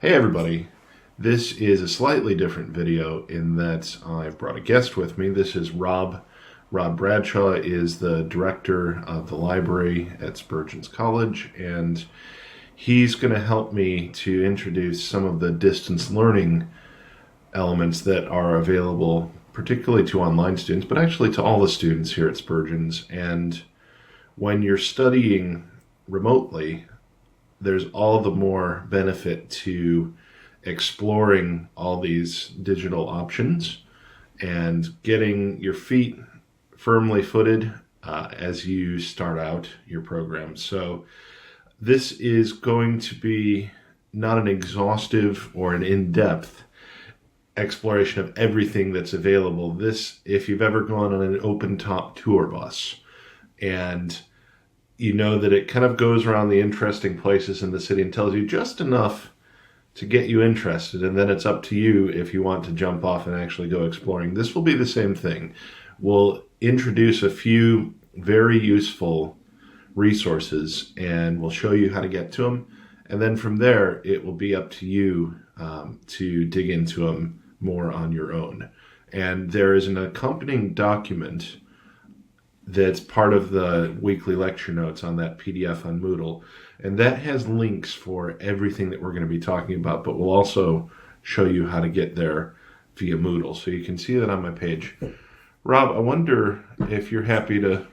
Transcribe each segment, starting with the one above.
Hey everybody, this is a slightly different video in that I've brought a guest with me. This is Rob. Rob Bradshaw is the director of the library at Spurgeon's College, and he's going to help me to introduce some of the distance learning elements that are available, particularly to online students, but actually to all the students here at Spurgeon's. And when you're studying remotely, there's all the more benefit to exploring all these digital options and getting your feet firmly footed as you start out your program. So this is going to be not an exhaustive or an in-depth exploration of everything that's available. This, if you've ever gone on an open-top tour bus and you know that it kind of goes around the interesting places in the city and tells you just enough to get you interested, and then it's up to you if you want to jump off and actually go exploring. This will be the same thing. We'll introduce a few very useful resources and we'll show you how to get to them, and then from there it will be up to you to dig into them more on your own. And there is an accompanying document that's part of the weekly lecture notes on that PDF on Moodle. And that has links for everything that we're going to be talking about, but we'll also show you how to get there via Moodle. So you can see that on my page. Rob, I wonder if you're happy to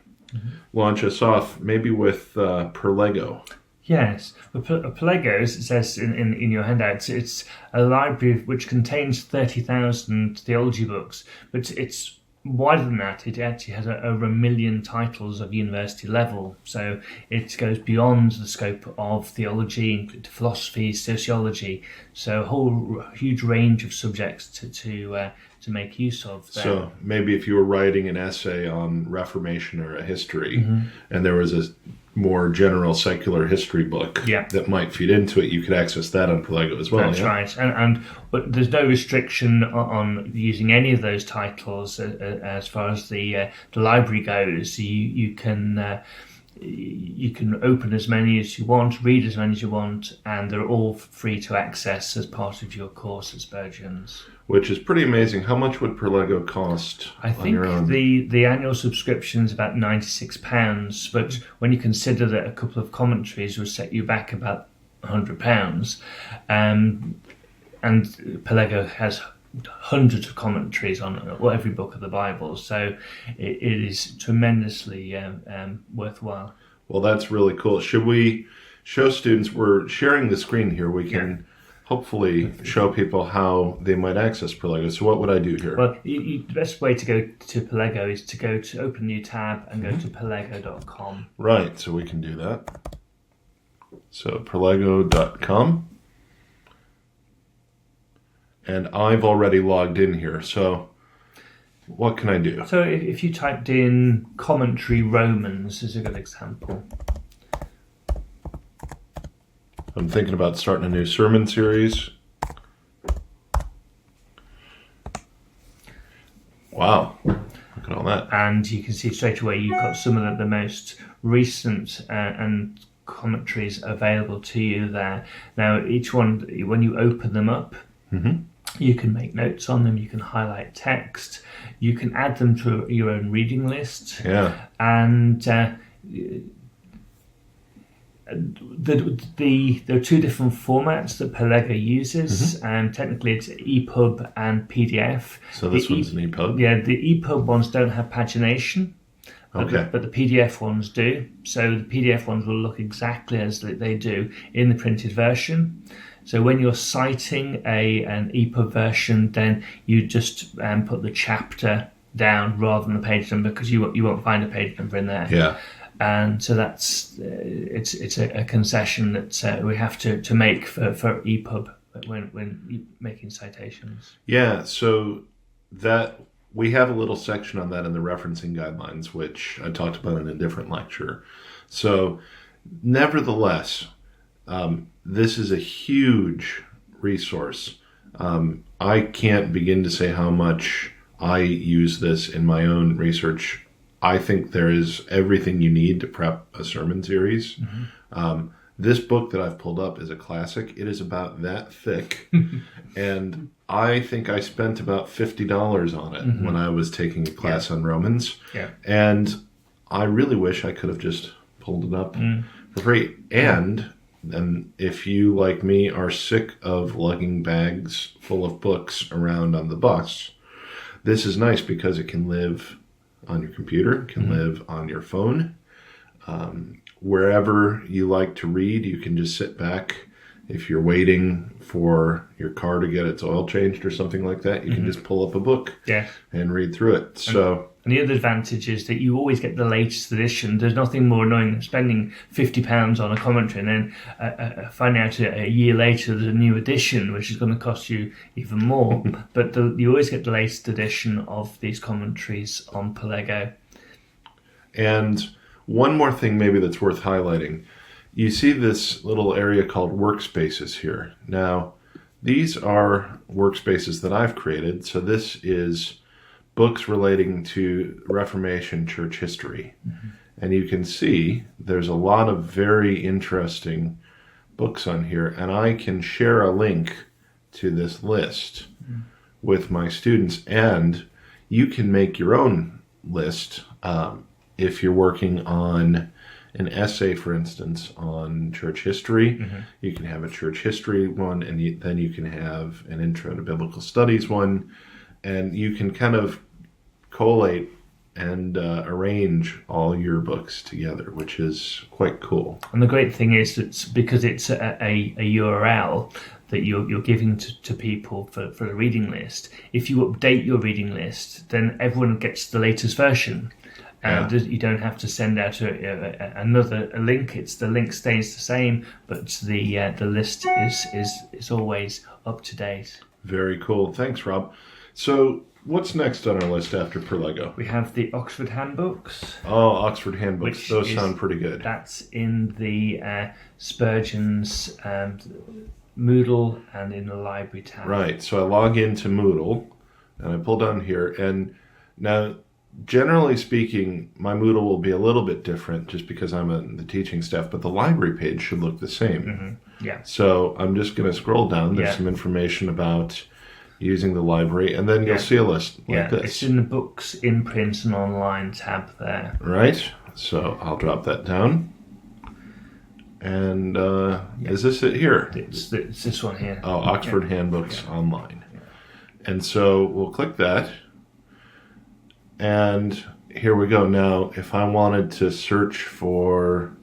launch us off, maybe with Perlego. Yes, Perlego, as it says in your handouts, it's a library which contains 30,000 theology books, but it's wider than that. It actually has over 1 million titles of university level, so it goes beyond the scope of theology into philosophy, sociology, so a whole huge range of subjects to make use of there. So maybe if you were writing an essay on Reformation or a history, and there was a more general secular history book that might feed into it, you could access that on Perlego as well. That's right, but there's no restriction on using any of those titles as far as the library goes. You can open as many as you want, read as many as you want, and they're all free to access as part of your course at Spurgeon's. Which is pretty amazing. How much would Perlego cost on your own? I think the annual subscription is about £96, but when you consider that a couple of commentaries will set you back about £100, and Perlego has hundreds of commentaries on every book of the Bible, so it is tremendously worthwhile. Well, that's really cool. Should we show students? We're sharing the screen here. We can hopefully show people how they might access Perlego. So what would I do here? Well, the best way to go to Perlego is to open a new tab and go to perlego.com. Right, so we can do that. So perlego.com. And I've already logged in here, so what can I do? So if you typed in commentary Romans is a good example. I'm thinking about starting a new sermon series. Wow, look at all that. And you can see straight away you've got some of the most recent and commentaries available to you there. Now, each one, when you open them up, you can make notes on them, you can highlight text, you can add them to your own reading list. And there are two different formats that Perlego uses, and technically it's EPUB and PDF. So this one's an EPUB? Yeah, the EPUB ones don't have pagination, but the PDF ones do. So the PDF ones will look exactly as they do in the printed version. So when you're citing an EPUB version, then you just put the chapter down rather than the page number, because you won't find a page number in there. Yeah. And so that's it's a concession that we have to make for EPUB when making citations. Yeah, so that we have a little section on that in the referencing guidelines, which I talked about in a different lecture. So nevertheless, this is a huge resource. I can't begin to say how much I use this in my own research. I think there is everything you need to prep a sermon series. This book that I've pulled up is a classic. It is about that thick, and I think I spent about $50 on it when I was taking a class on Romans. Yeah. And I really wish I could have just pulled it up for free. And if you, like me, are sick of lugging bags full of books around on the bus, this is nice because it can live on your computer, it can live on your phone. Wherever you like to read, you can just sit back. If you're waiting for your car to get its oil changed or something like that, you can just pull up a book and read through it. And the other advantage is that you always get the latest edition. There's nothing more annoying than spending £50 on a commentary and then finding out a year later there's a new edition, which is going to cost you even more. But you always get the latest edition of these commentaries on Pelego. And one more thing maybe that's worth highlighting. You see this little area called workspaces here. Now, these are workspaces that I've created. So this is books relating to Reformation church history. And you can see there's a lot of very interesting books on here. And I can share a link to this list with my students. And you can make your own list if you're working on an essay, for instance, on church history. You can have a church history one, and then you can have an intro to biblical studies one, and you can kind of collate and arrange all your books together, which is quite cool. And the great thing is that because it's a URL that you're giving to people for the reading list, if you update your reading list, then everyone gets the latest version. You don't have to send out another link. The link stays the same, but the list is always up to date. Very cool. Thanks, Rob. So what's next on our list after Pelego? We have the Oxford Handbooks. Oh, Oxford Handbooks. Those sound pretty good. That's in the Spurgeon's Moodle and in the library tab. Right. So I log into Moodle and I pull down here, and now, generally speaking, my Moodle will be a little bit different just because I'm on the teaching staff, but the library page should look the same. Yeah. So I'm just going to scroll down. There's some information about using the library, and then you'll see a list like this. It's in the Books in Print and Online tab there. Right. So I'll drop that down. And is this it here? It's this one here. Oh, Oxford Handbooks Online. Yeah. And so we'll click that. And here we go. Now, if I wanted to search for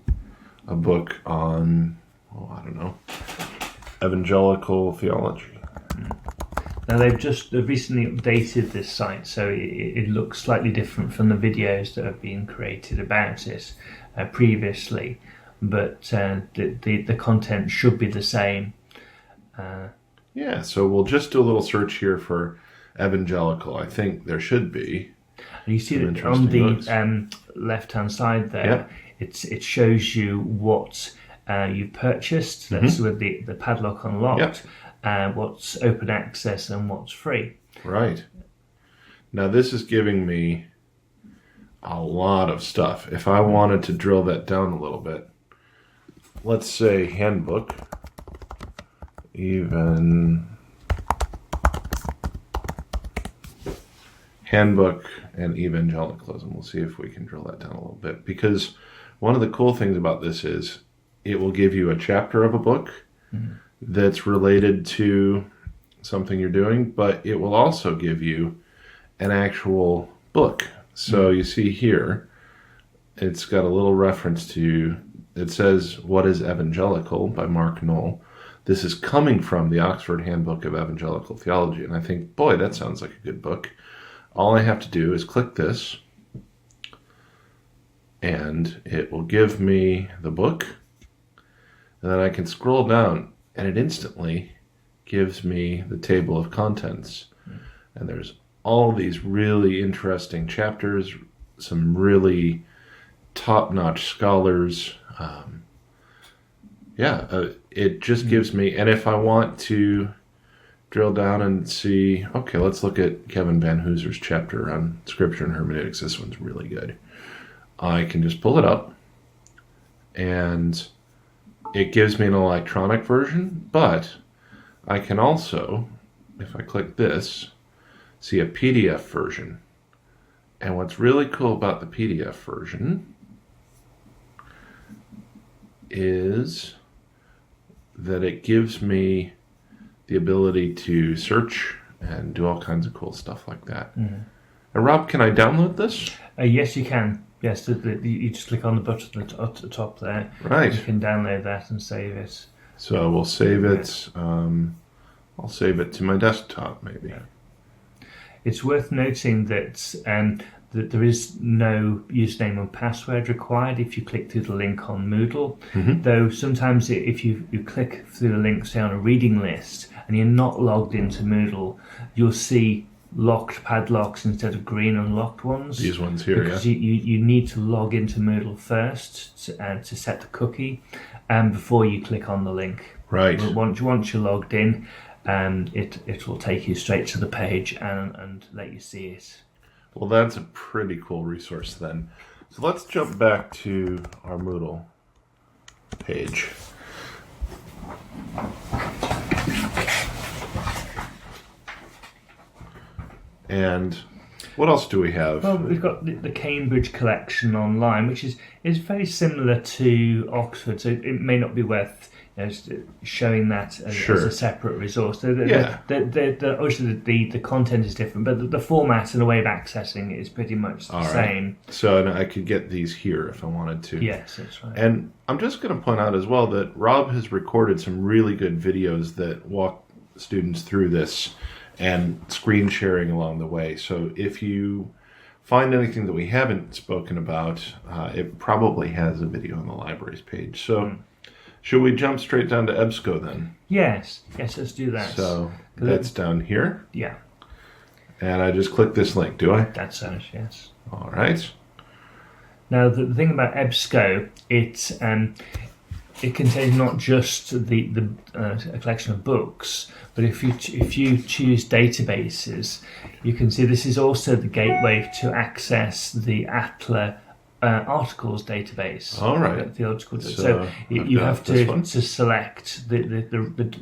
a book on, I don't know, evangelical theology. Now, they've recently updated this site, so it looks slightly different from the videos that have been created about it previously, but the content should be the same. So we'll just do a little search here for evangelical. I think there should be. You see that on the left-hand side there, it shows you what you've purchased. That's with the padlock unlocked, what's open access and what's free. Right. Now this is giving me a lot of stuff. If I wanted to drill that down a little bit, let's say handbook, Handbook and Evangelicalism. We'll see if we can drill that down a little bit. Because one of the cool things about this is it will give you a chapter of a book that's related to something you're doing, but it will also give you an actual book. So you see here, it's got a little reference to, it says, What is Evangelical by Mark Knoll. This is coming from the Oxford Handbook of Evangelical Theology. And I think, boy, that sounds like a good book. All I have to do is click this, and it will give me the book, and then I can scroll down, and it instantly gives me the table of contents. And there's all these really interesting chapters, some really top-notch scholars. It just gives me, and if I want to drill down and see, okay, let's look at Kevin Van Hooser's chapter on Scripture and Hermeneutics. This one's really good. I can just pull it up, and it gives me an electronic version, but I can also, if I click this, see a PDF version. And what's really cool about the PDF version is that it gives me the ability to search and do all kinds of cool stuff like that. And Rob, can I download this? Yes, you can. Yes, you just click on the button at the top there. Right. You can download that and save it. So we'll save it. I'll save it to my desktop, maybe. It's worth noting that there is no username and password required if you click through the link on Moodle. Though sometimes if you click through the link, say on a reading list, and you're not logged into Moodle, you'll see locked padlocks instead of green unlocked ones. These ones here, because you need to log into Moodle first to set the cookie before you click on the link. Right. Once you're logged in, it will take you straight to the page and let you see it. Well, that's a pretty cool resource then. So let's jump back to our Moodle page. And what else do we have? Well, we've got the Cambridge collection online, which is very similar to Oxford, so it may not be worth showing that as a separate resource. Obviously, the content is different, but the format and the way of accessing it is pretty much the same. So I could get these here if I wanted to. Yes, that's right. And I'm just going to point out as well that Rob has recorded some really good videos that walk students through this and screen sharing along the way. So if you find anything that we haven't spoken about, it probably has a video on the library's page. So should we jump straight down to EBSCO then? Yes, let's do that. So that's down here. Yeah. And I just click this link, do I? That's it, yes. All right. Now, the thing about EBSCO, it contains not just a collection of books, but if you choose databases, you can see this is also the gateway to access the Atla articles database. All right. Theological. So you have to select the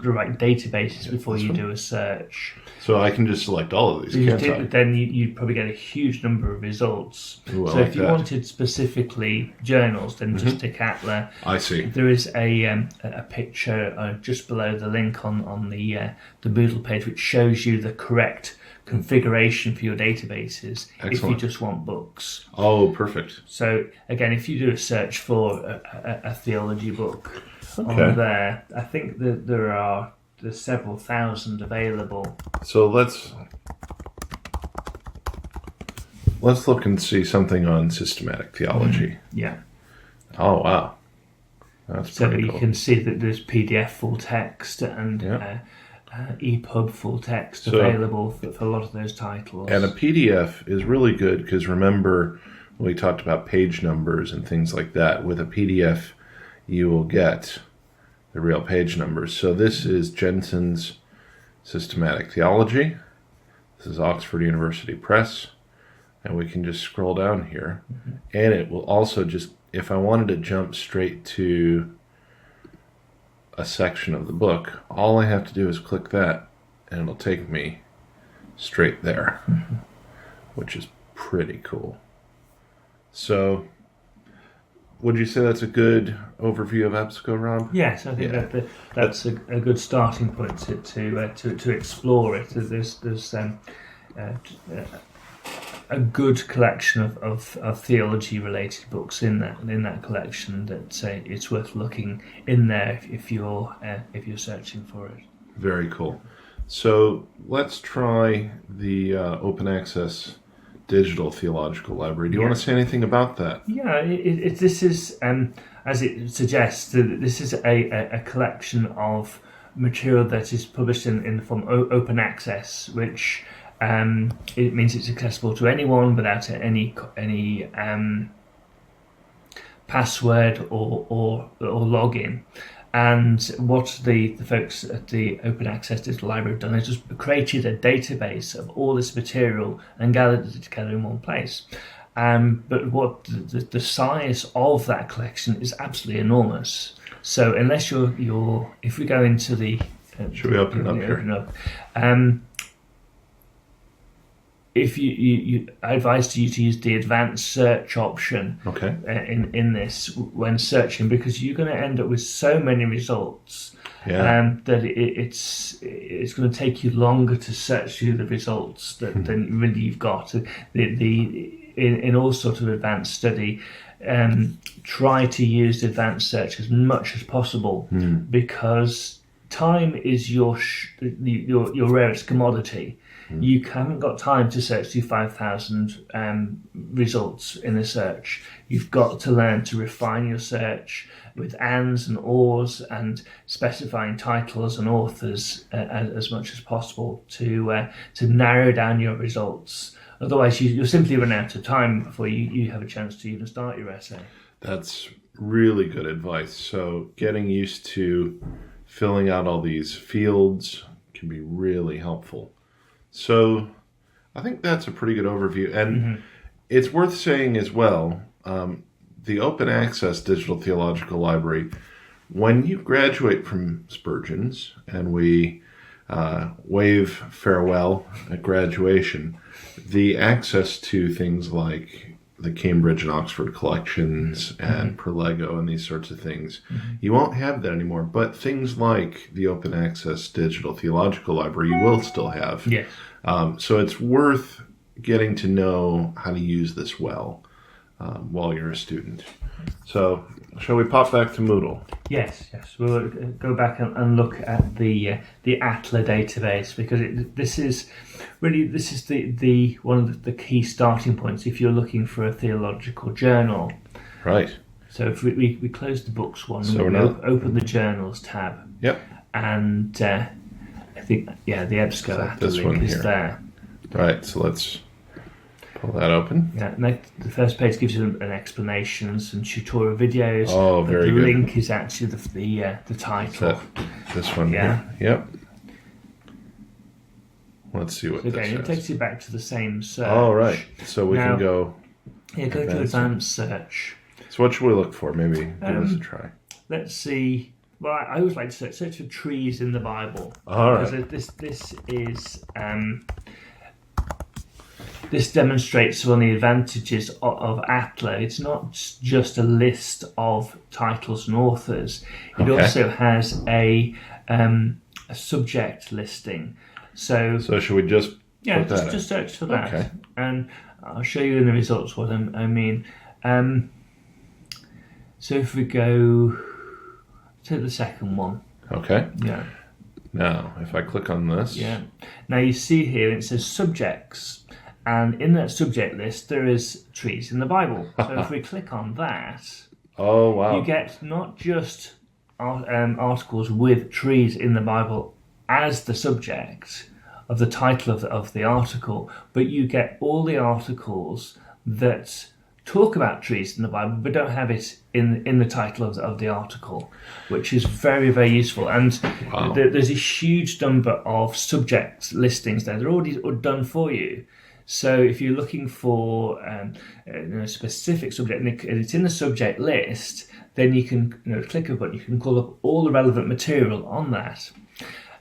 right databases before you do a search. So I can just select all of these, can't I? Then you'd probably get a huge number of results. Ooh, so if you wanted specifically journals, then just tick Atla. I see. There is a picture just below the link on the Moodle page, which shows you the correct configuration for your databases. Excellent. If you just want books. Oh, perfect. So again, if you do a search for a theology book on there, I think that there's several thousand available. So let's look and see something on systematic theology. Yeah. Oh wow, that's pretty cool. So you can see that there's PDF full text and EPUB full text available for a lot of those titles. And a PDF is really good because remember when we talked about page numbers and things like that. With a PDF, you will get the real page numbers. So this is Jensen's Systematic Theology. This is Oxford University Press. And we can just scroll down here. And it will also just, if I wanted to jump straight to a section of the book, all I have to do is click that and it'll take me straight there, which is pretty cool. So would you say that's a good overview of EBSCO, Rob? Yes, I think that's a good starting point to explore it. There's a good collection of theology-related books in that collection that it's worth looking in there if you're searching for it. Very cool. So let's try the open access digital theological library. Do you want to say anything about that? Yeah, this is as it suggests. This is a collection of material that is published in the form of open access, which it means it's accessible to anyone without any password or login. And what the folks at the Open Access Digital Library have done is just created a database of all this material and gathered it together in one place. But what the size of that collection is absolutely enormous. So unless if we go into the should we open it up here? If you I advise you to use the advanced search option in this when searching, because you're going to end up with so many results that it's going to take you longer to search through the results than really you've got. In all sorts of advanced study, try to use advanced search as much as possible because time is your rarest commodity. You haven't got time to search through 5,000 results in a search. You've got to learn to refine your search with ands and ors and specifying titles and authors as much as possible to narrow down your results. Otherwise, you'll simply run out of time before you have a chance to even start your essay. That's really good advice. So getting used to filling out all these fields can be really helpful. So I think that's a pretty good overview. And it's worth saying as well, the Open Access Digital Theological Library, when you graduate from Spurgeon's and we wave farewell at graduation, the access to things like the Cambridge and Oxford collections and Perlego and these sorts of things, you won't have that anymore. But things like the Open Access Digital Theological Library, you will still have. Yes. So it's worth getting to know how to use this well while you're a student. So shall we pop back to Moodle? Yes. We'll go back and look at the Atla database, because this is the one of the key starting points if you're looking for a theological journal. Right. So if we close the books one, so we open the journals tab. Yep. And I think the EBSCO Atla link is there. Right. So let's pull that open. Yeah, the first page gives you an explanation, some tutorial videos. Oh, very good. The link is actually the title. This one here. Yep. Let's see what this is. It takes you back to the same search. Oh, right. So we can go... Yeah, go to advanced search. So what should we look for? Maybe give us a try. Let's see. Well, I always like to search for trees in the Bible. All right. Because this demonstrates one of the advantages of Atla. It's not just a list of titles and authors. It also has a subject listing. So should we just put that just search for that. Okay. And I'll show you in the results what I mean. So if we go to the second one. Okay. Yeah. Now, if I click on this. Yeah. Now you see here it says subjects. And in that subject list, there is trees in the Bible. So if we click on that, oh wow, you get not just articles with trees in the Bible as the subject of the title of the article, but you get all the articles that talk about trees in the Bible, but don't have it in the title of the article, which is very, very useful. And there's a huge number of subject listings there. They're already done for you. So if you're looking for a specific subject and it's in the subject list, then you can click a button. You can call up all the relevant material on that.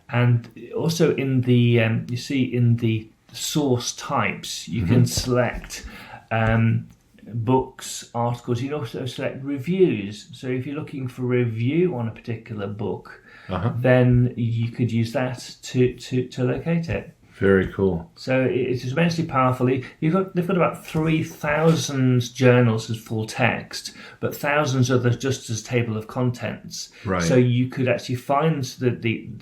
And also in the you see in the source types, you can select books, articles. You can also select reviews. So if you're looking for a review on a particular book, then you could use that to locate it. Very cool. So it is immensely powerful. They've got about 3,000 journals as full text, but thousands others just as table of contents. Right. So you could actually find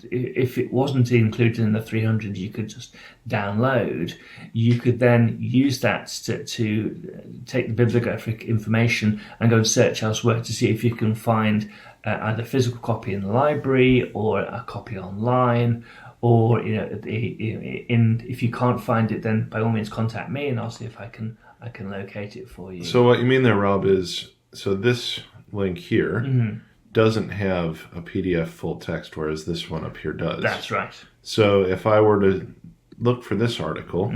if it wasn't included in the 300, you could just download. You could then use that to take the bibliographic information and go and search elsewhere to see if you can find either a physical copy in the library or a copy online. Or if you can't find it, then by all means contact me, and I'll see if I can locate it for you. So what you mean there, Rob, is this link here doesn't have a PDF full text, whereas this one up here does. That's right. So if I were to look for this article,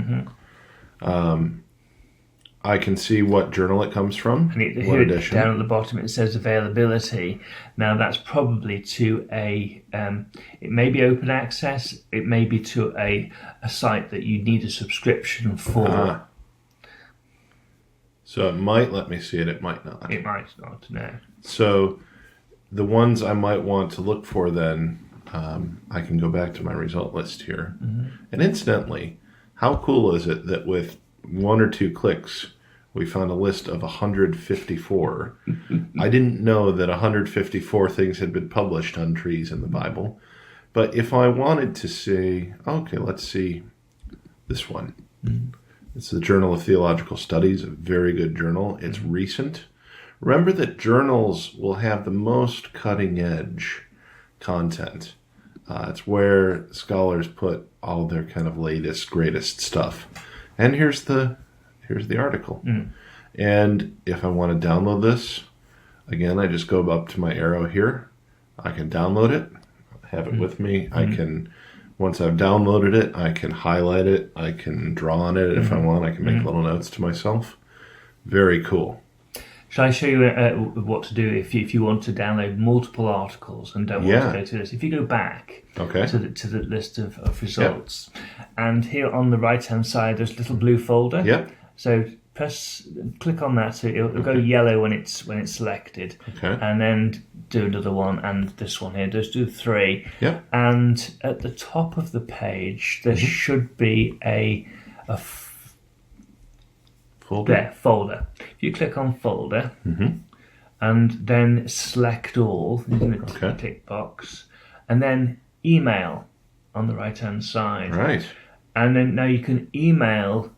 I I can see what journal it comes from. And what edition. Down at the bottom it says availability. Now that's probably to it may be open access, it may be to a site that you need a subscription for. So it might let me see it, it might not. It might not, no. So the ones I might want to look for then, I can go back to my result list here. And incidentally, how cool is it that with 1 or 2 clicks, we found a list of 154. I didn't know that 154 things had been published on trees in the Bible. But if I wanted to see, okay, let's see this one. It's the Journal of Theological Studies, a very good journal. It's recent. Remember that journals will have the most cutting-edge content. It's where scholars put all their kind of latest, greatest stuff. And here's the article. And if I want to download this, again, I just go up to my arrow here. I can download it, have it with me. I can, once I've downloaded it, I can highlight it. I can draw on it if I want. I can make little notes to myself. Very cool. Shall I show you what to do if you want to download multiple articles and don't want to go to this? If you go back to the list of results, and here on the right-hand side, there's a little blue folder. So click on that. So it'll go yellow when it's selected, and then do another one, and this one here. Just do 3. And at the top of the page, there should be a folder. If you click on folder and then select all using the tick box, and then email on the right hand side. And then now you can email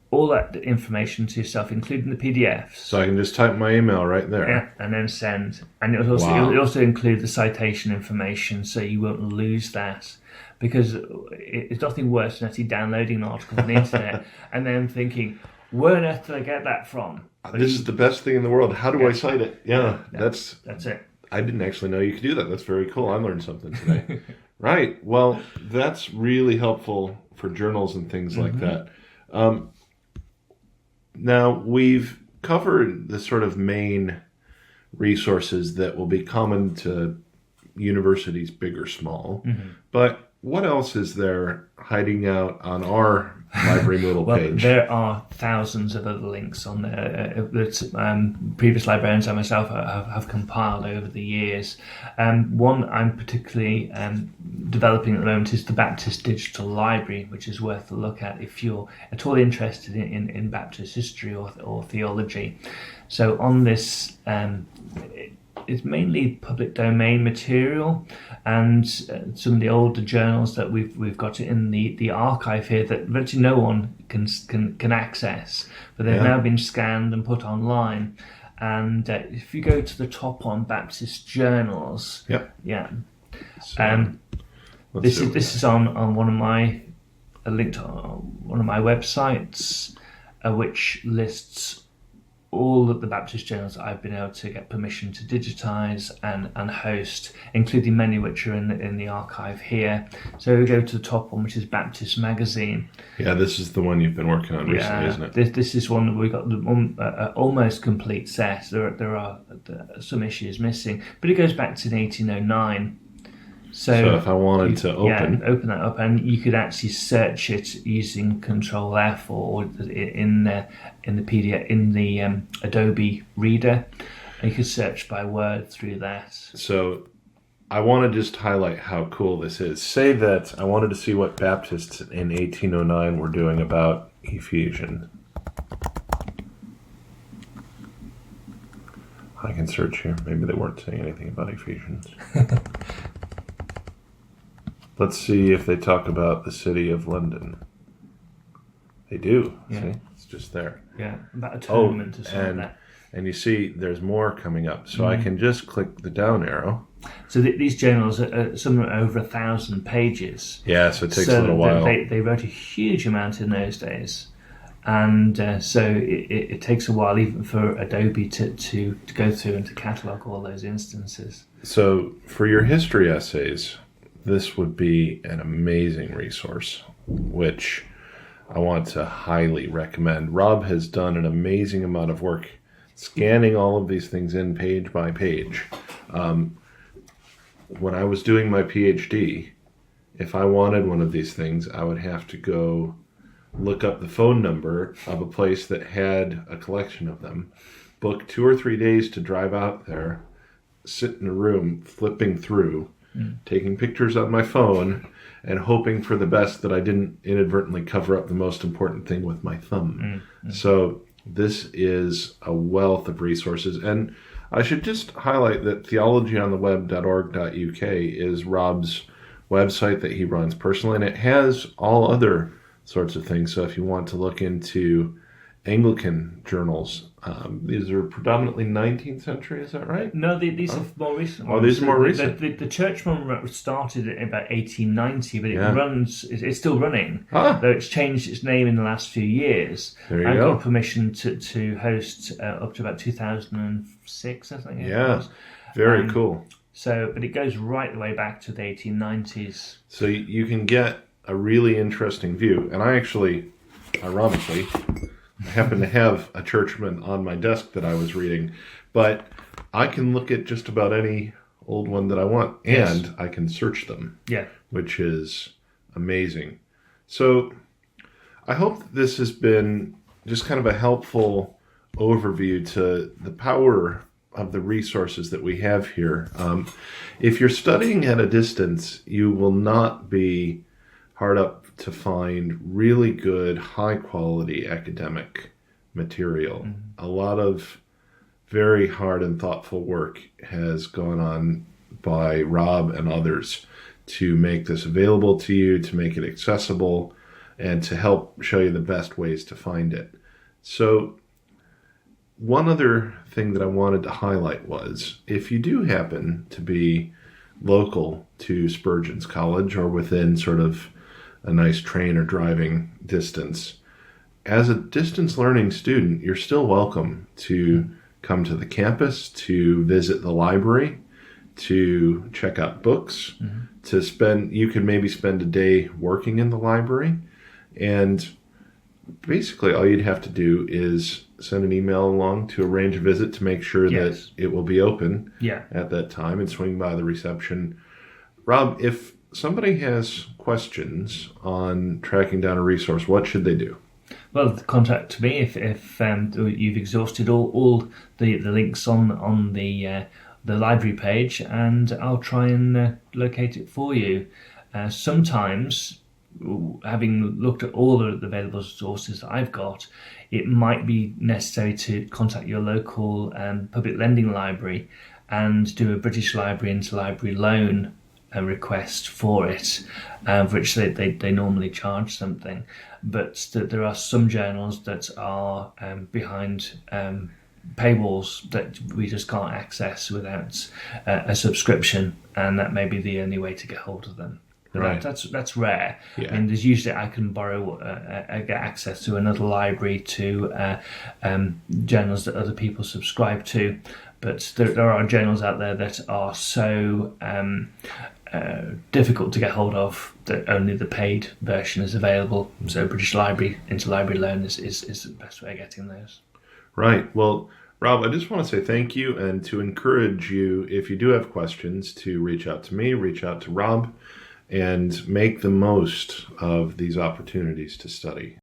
all that information to yourself, including the PDFs. So I can just type my email right there. And then send. And it'll also include the citation information, so you won't lose that. Because it's nothing worse than actually downloading an article on the internet and then thinking, where on earth did I get that from? This is the best thing in the world. How do I cite it? That's it. I didn't actually know you could do that. That's very cool. I learned something today. Right. Well, that's really helpful for journals and things like that. Now, we've covered the sort of main resources that will be common to universities, big or small. But what else is there hiding out on our library Moodle page? There are thousands of other links on there that previous librarians and myself have compiled over the years. One I'm particularly developing at the moment is the Baptist Digital Library, which is worth a look at if you're at all interested in Baptist history or theology. So on this, it's mainly public domain material, and some of the older journals that we've got in the archive here that virtually no one can access, but they've now been scanned and put online. And if you go to the top on Baptist journals, this is on one of my linked on one of my websites, which lists all of the Baptist journals that I've been able to get permission to digitize and host, including many which are in the archive here. So we go to the top one, which is Baptist Magazine. Yeah, this is the one you've been working on recently, isn't it? This is one that we got the almost complete set. There are some issues missing, but it goes back to 1809. So if I wanted to open that up, and you could actually search it using Control F or in the PDF in the Adobe Reader. And you could search by word through that. So I want to just highlight how cool this is. Say that I wanted to see what Baptists in 1809 were doing about Ephesians. I can search here. Maybe they weren't saying anything about Ephesians. Let's see if they talk about the city of London. They do. Yeah. See? It's just there. Yeah, about atonement or something like that. And you see there's more coming up. So I can just click the down arrow. So these journals are some are over 1,000 pages. Yeah, so it takes a little while. They wrote a huge amount in those days. And so it takes a while even for Adobe to go through and to catalogue all those instances. So for your history essays, this would be an amazing resource, which I want to highly recommend. Rob has done an amazing amount of work scanning all of these things in page by page. When I was doing my PhD, if I wanted one of these things, I would have to go look up the phone number of a place that had a collection of them, book 2 or 3 days to drive out there, sit in a room flipping through, taking pictures on my phone, and hoping for the best that I didn't inadvertently cover up the most important thing with my thumb. So this is a wealth of resources. And I should just highlight that theologyontheweb.org.uk is Rob's website that he runs personally, and it has all other sorts of things. So if you want to look into Anglican journals, these are predominantly 19th century, is that right? No, these are more recent. Oh, these are more recent. The church one started in about 1890, but it's still running. Ah. Though it's changed its name in the last few years. There you I go. got permission to host up to about 2006, I think. Yeah, very cool. So, but it goes right the way back to the 1890s. So you can get a really interesting view. And I actually, ironically, happen to have a churchman on my desk that I was reading, but I can look at just about any old one that I want, and I can search them, which is amazing. So I hope that this has been just kind of a helpful overview to the power of the resources that we have here. If you're studying at a distance, you will not be hard up to find really good, high-quality academic material. A lot of very hard and thoughtful work has gone on by Rob and others to make this available to you, to make it accessible, and to help show you the best ways to find it. So one other thing that I wanted to highlight was, if you do happen to be local to Spurgeon's College or within sort of a nice train or driving distance, as a distance learning student, you're still welcome to come to the campus, to visit the library, to check out books, you could maybe spend a day working in the library. And basically all you'd have to do is send an email along to arrange a visit to make sure that it will be open at that time, and swing by the reception. Rob, if somebody has questions on tracking down a resource, what should they do? Well, contact me if you've exhausted all the links on the library page, and I'll try and locate it for you. Sometimes, having looked at all the available sources that I've got, it might be necessary to contact your local public lending library and do a British Library interlibrary loan request for it, for which they normally charge something. But there are some journals that are behind paywalls that we just can't access without a subscription, and that may be the only way to get hold of them. Right. That's rare. I mean, there's usually I can borrow, get access to another library to journals that other people subscribe to, but there are journals out there that are so difficult to get hold of that only the paid version is available. So British Library interlibrary loan is the best way of getting those. Right. Well, Rob, I just want to say thank you, and to encourage you, if you do have questions, to reach out to me, reach out to Rob, and make the most of these opportunities to study.